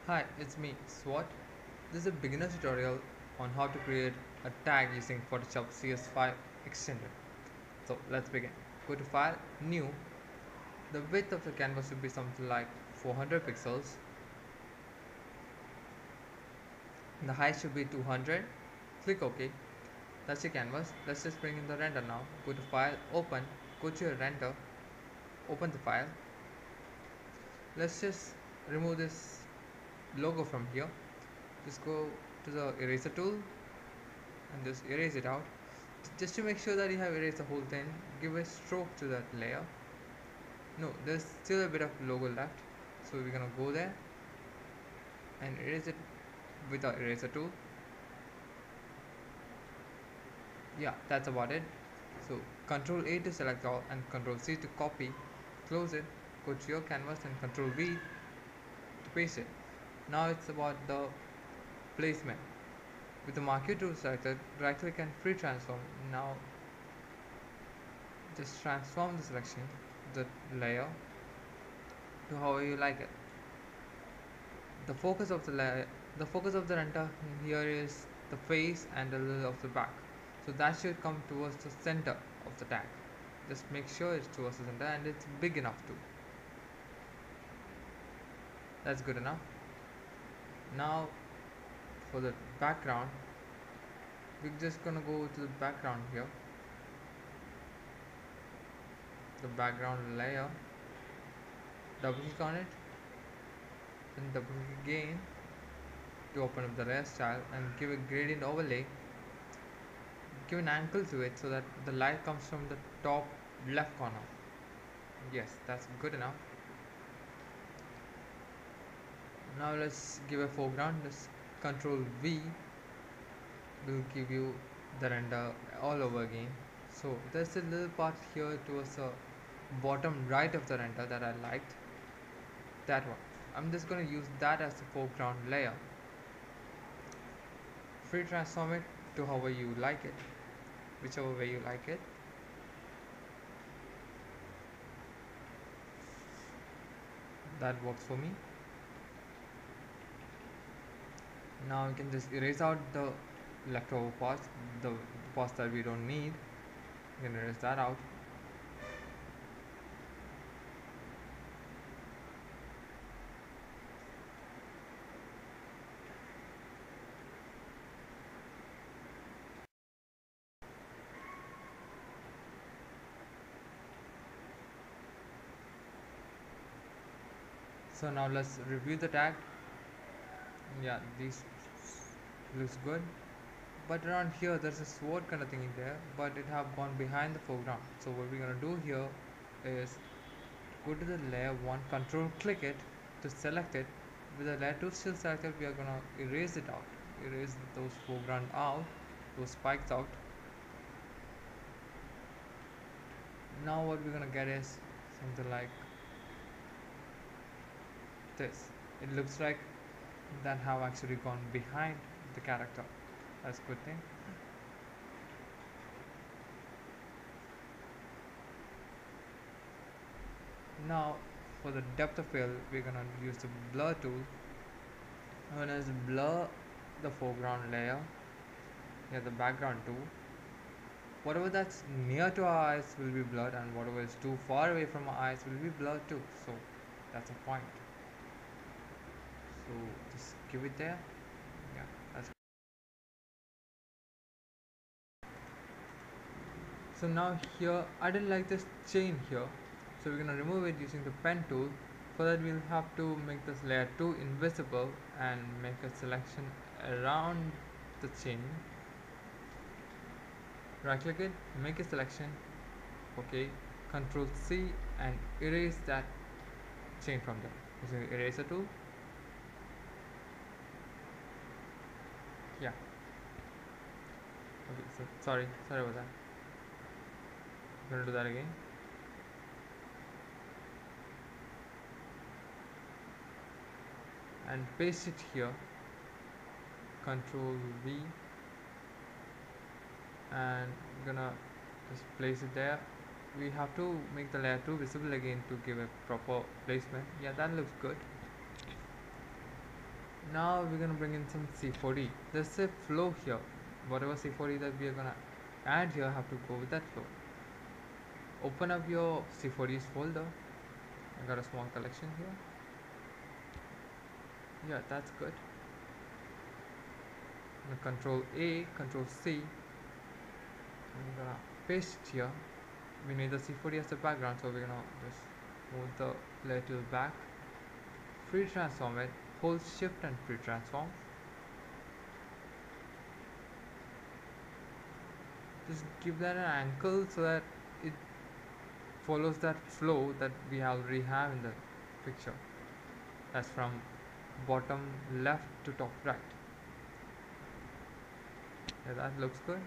Hi, it's me, SWAT. This is a beginner tutorial on how to create a tag using Photoshop CS5 extended. So let's begin. Go to File, New. The width of the canvas should be something like 400 pixels. The height should be 200. Click OK. That's your canvas. Let's just bring in the render now. Go to File, Open. Go to your render. Open the file. Let's just remove this logo from here. Just go to the eraser tool and just erase it out. Just to make sure that you have erased the whole thing, give a stroke to that layer. No, there's still a bit of logo left, so we're gonna go there and erase it with our eraser tool. Yeah, that's about it. So Control A to select all and Control C to copy. Close it. Go to your canvas and Control V to paste it. Now it's about the placement. With the marquee tool selected, right click and free transform. Now just transform the selection, the layer, to however you like it. The focus of the render here is the face and a little of the back, so that should come towards the center of the tag. Just make sure it's towards the center and it's big enough too. That's good enough. Now for the background, we're just gonna go to the background here, the background layer, double click on it, then double click again to open up the layer style and give a gradient overlay. Give an angle to it so that the light comes from the top left corner. Yes, that's good enough. Now let's give a foreground. Just Control V will give you the render all over again. So there's a little part here towards the bottom right of the render that I liked. That one. I'm just going to use that as the foreground layer. Free transform it to however you like it, whichever way you like it. That works for me. Now we can just erase out the leftover parts, the parts that we don't need. We can erase that out. So now let's review the tag. Yeah, these looks good, but around here there's a sword kind of thing in there, but it have gone behind the foreground. So what we're gonna do here is go to the layer 1, control click it to select it. With the layer 2 still selected, we are gonna erase it out, erase those foreground out, those spikes out. Now what we're gonna get is something like this. It looks like that have actually gone behind the character. That's a good thing. Now for the depth of field, we're gonna use the blur tool. I'm gonna blur the foreground layer, yeah, the background too. Whatever that's near to our eyes will be blurred, and whatever is too far away from our eyes will be blurred too. So that's a point. So just give it there. Yeah, that's. So now here, I didn't like this chain here, so we're gonna remove it using the pen tool. For that we'll have to make this layer 2 invisible and make a selection around the chain. Right click it, make a selection, okay, Control C and erase that chain from there using the eraser tool. Yeah, okay, so sorry about that. I'm gonna do that again. And paste it here, Control V, and we're gonna just place it there. We have to make the layer 2 visible again to give a proper placement. Yeah, that looks good. Now we're gonna bring in some C4D. There's a flow here. Whatever C4D that we are gonna add here have to go with that flow. Open up your C4Ds folder. I got a small collection here. Yeah, that's good. Control A, Control C. I'm gonna paste here. We need the C4D as the background, so we're gonna just move the layer tool back. Free transform it. Hold Shift and free transform. Just give that an angle so that it follows that flow that we already have in the picture. That's from bottom left to top right. Yeah, that looks good.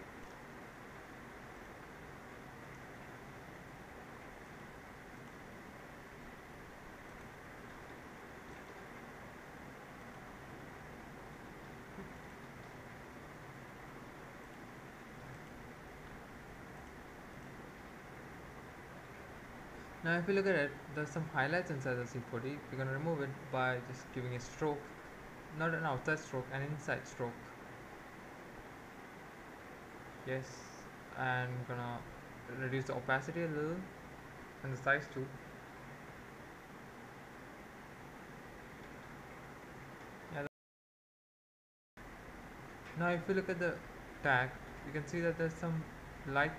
Now if you look at it, there's some highlights inside the C4D. We're gonna remove it by just giving a stroke, not an outside stroke, an inside stroke. Yes, and gonna reduce the opacity a little and the size too. Yeah. Now if you look at the tag, you can see that there's some light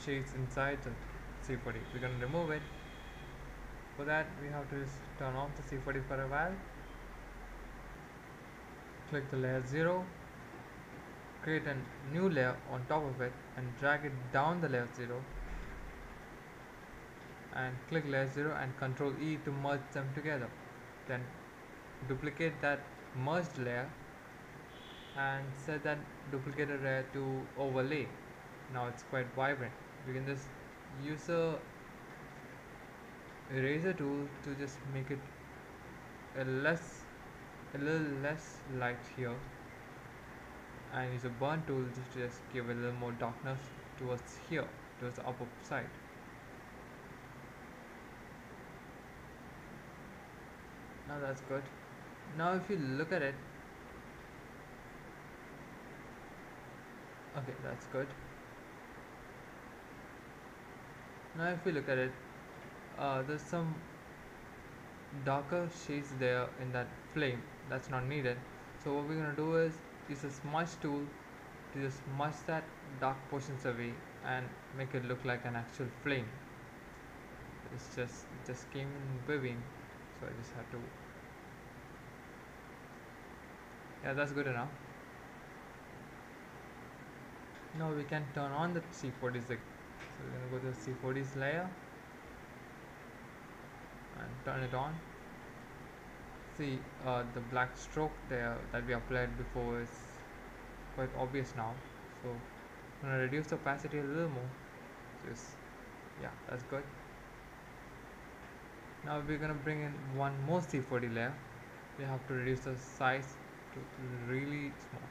shades inside the C4D. We're gonna remove it. For that, we have to just turn off the C4D for a while. Click the layer 0, create a new layer on top of it and drag it down the layer 0, and click layer 0 and Ctrl E to merge them together. Then duplicate that merged layer and set that duplicated layer to overlay. Now it's quite vibrant. We can just use a eraser tool to just make it a little less light here, and use a burn tool just to just give a little more darkness towards here, towards the upper side. Now that's good. Now if you look at it, okay, that's good. Now if you look at it, there's some darker shades there in that flame. That's not needed. So what we're gonna do is use a smudge tool to just smudge that dark portions away and make it look like an actual flame. It just came in viewing, so I just had to. Yeah, that's good enough. Now we can turn on the C4Ds. So we're gonna go to the C4Ds layer and turn it on. See, the black stroke there that we applied before is quite obvious now. So I'm gonna reduce the opacity a little more. Just, yeah, that's good. Now we're gonna bring in one more C4D layer. We have to reduce the size to really small.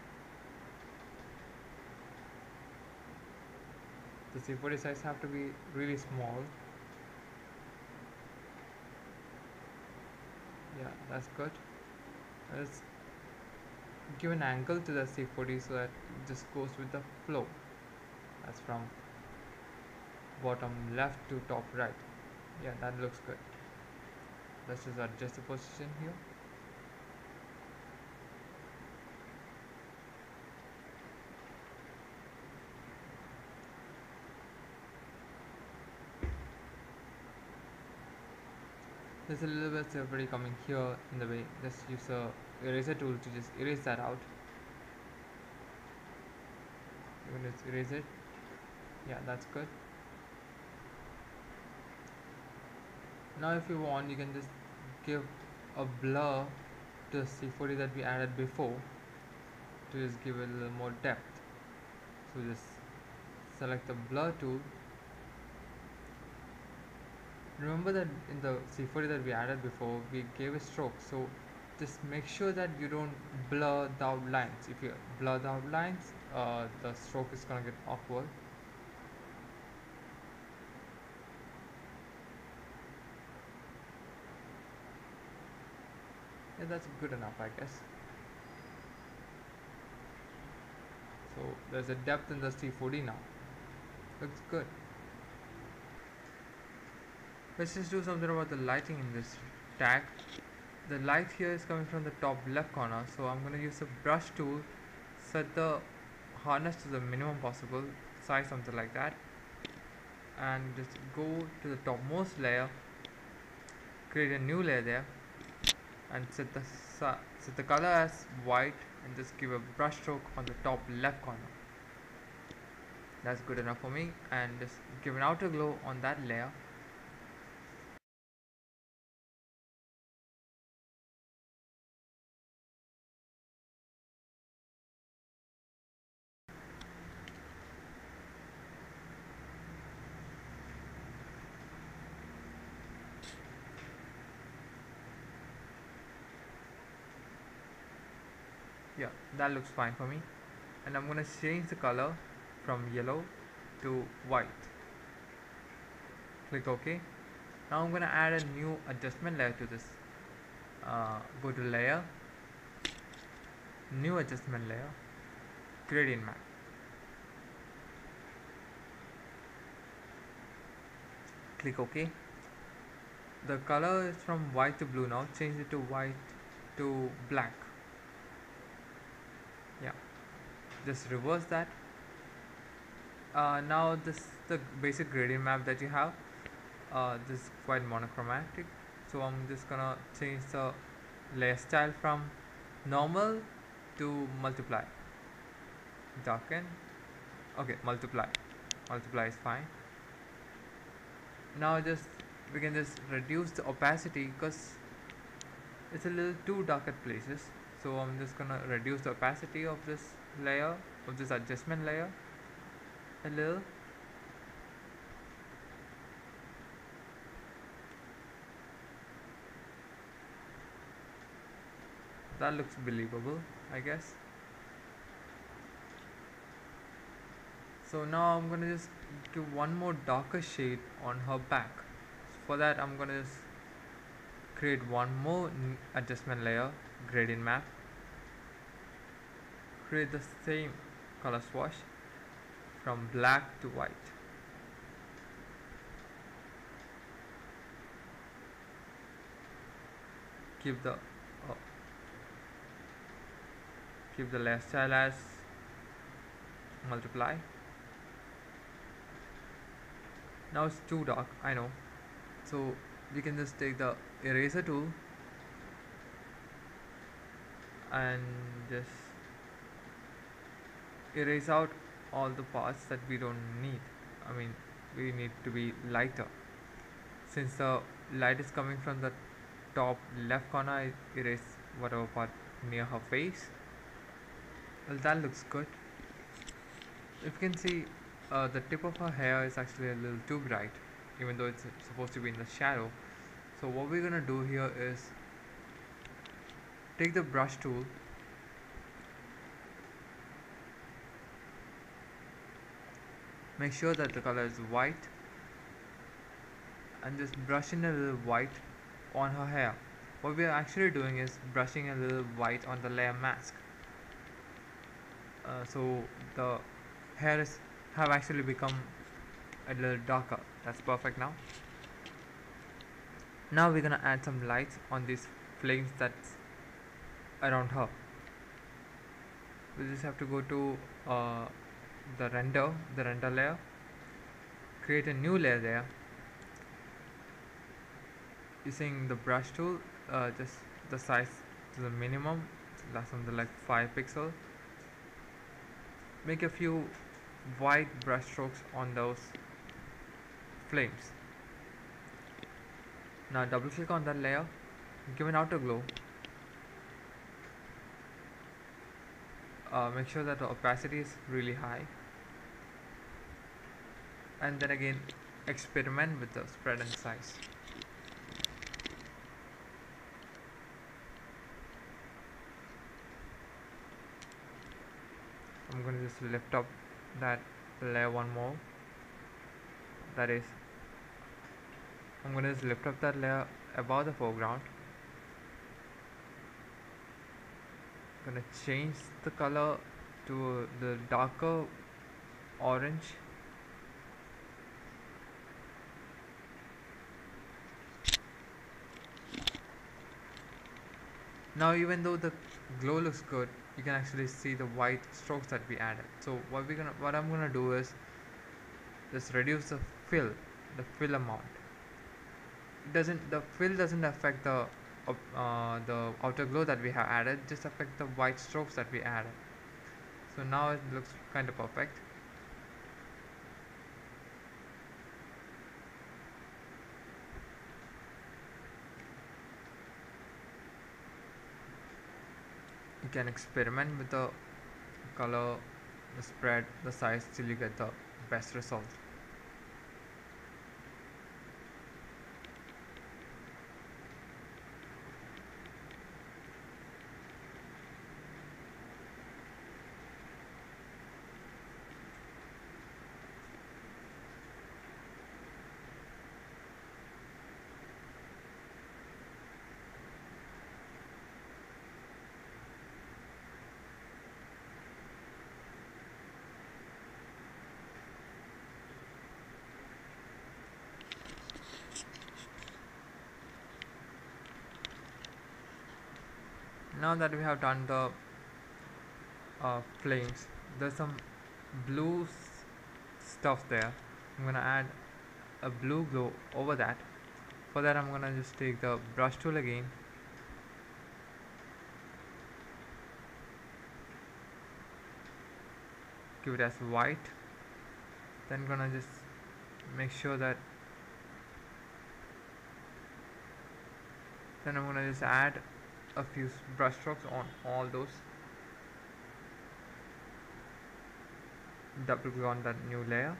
The C4D size have to be really small. Yeah, that's good. Let's give an angle to the C4D so that it just goes with the flow. That's from bottom left to top right. Yeah, that looks good. Let's just adjust the position here. There's a little bit of already coming here in the way. Just use a eraser tool to just erase that out. You're going to erase it. Yeah, that's good. Now if you want, you can just give a blur to the C4D that we added before to just give it a little more depth. So just select the blur tool. Remember that in the C4D that we added before, we gave a stroke. So just make sure that you don't blur the outlines. If you blur the outlines, the stroke is gonna get awkward. Yeah, that's good enough, I guess. So there's a depth in the C4D now. Looks good. Let's just do something about the lighting in this tag. The light here is coming from the top left corner, so I'm going to use the brush tool, set the hardness to the minimum possible, size something like that, and just go to the topmost layer, create a new layer there, and set the color as white, and just give a brush stroke on the top left corner. That's good enough for me, and just give an outer glow on that layer. Yeah, that looks fine for me. And I'm gonna change the color from yellow to white. Click OK. Now I'm gonna add a new adjustment layer to this. Go to layer, new adjustment layer, gradient map. Click OK. The color is from white to blue now. Change it to white to black. Yeah, just reverse that. Now this the basic gradient map that you have. This is quite monochromatic, so I'm just gonna change the layer style from normal to multiply. Darken. Okay, multiply is fine. Now just we can just reduce the opacity because it's a little too dark at places, so I'm just gonna reduce the opacity of this layer, of this adjustment layer, a little. That looks believable, I guess. So now I'm gonna just give one more darker shade on her back. So for that I'm gonna just create one more adjustment layer, gradient map, create the same color swatch from black to white. Keep the keep the layer style as multiply. Now it's too dark, I know, so we can just take the eraser tool and just erase out all the parts that we don't need. I mean, we need to be lighter. Since the light is coming from the top left corner, I erase whatever part near her face. Well, that looks good. If you can see, the tip of her hair is actually a little too bright, even though it's supposed to be in the shadow. So what we're gonna do here is take the brush tool, make sure that the color is white, and just brush in a little white on her hair. What we are actually doing is brushing a little white on the layer mask. So the hairs have actually become a little darker. That's perfect now. Now we're gonna add some lights on these flames that's around her. We just have to go to the render layer, create a new layer there using the brush tool, just the size to the minimum, that's something like 5 pixels. Make a few white brush strokes on those flames. Now double click on that layer, give an outer glow, make sure that the opacity is really high, and then again experiment with the spread and size. I'm going to just lift up that layer one more. That is, I'm going to just lift up that layer above the foreground. I'm going to change the color to the darker orange. Now even though the glow looks good, you can actually see the white strokes that we added. So what I'm gonna do is just reduce the fill amount. The fill doesn't affect the outer glow that we have added, just affect the white strokes that we added. So now it looks kind of perfect. You can experiment with the color, the spread, the size till you get the best result. Now that we have done the flames, there's some blue stuff there. I'm gonna add a blue glow over that. For that I'm gonna just take the brush tool again, give it as white, then gonna just make sure that, then I'm gonna just add a few brush strokes on all those, double click on that new layer,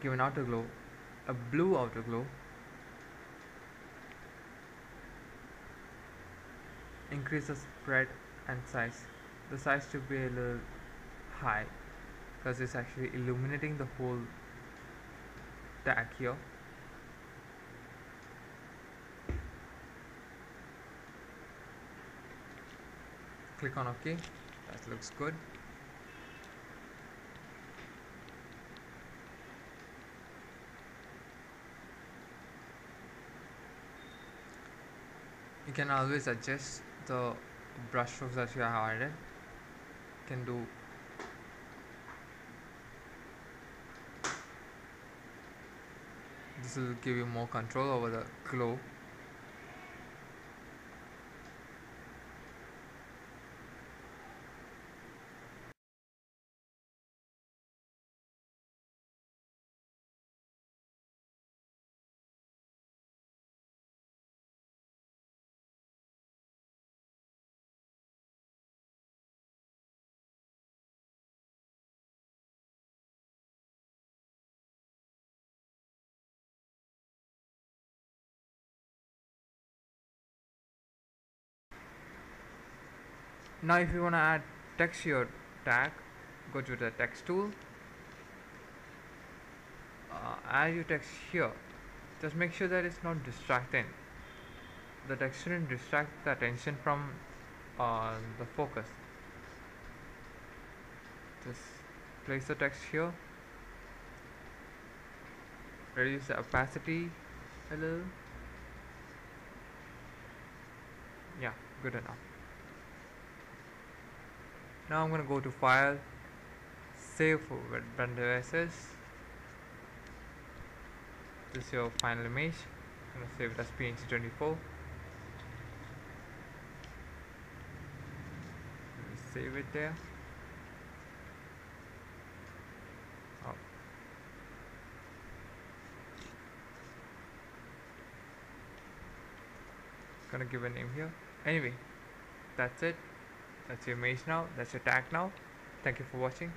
give an outer glow, a blue outer glow, increase the spread and size. The size should be a little high because it's actually illuminating the whole tag here. Click on OK. That looks good. You can always adjust the brush strokes that you have added. You can do this, will give you more control over the glow. Now if you want to add text to your tag, go to the text tool, add your text here. Just make sure that it's not distracting. The text shouldn't distract the attention from the focus. Just place the text here, reduce the opacity a little. Yeah, good enough. Now I'm going to go to File, Save for Web devices. This is your final image. I'm going to save it as PNG24. Save it there. Oh. Gonna give a name here. Anyway, that's it. That's your image now. That's your tag now. Thank you for watching.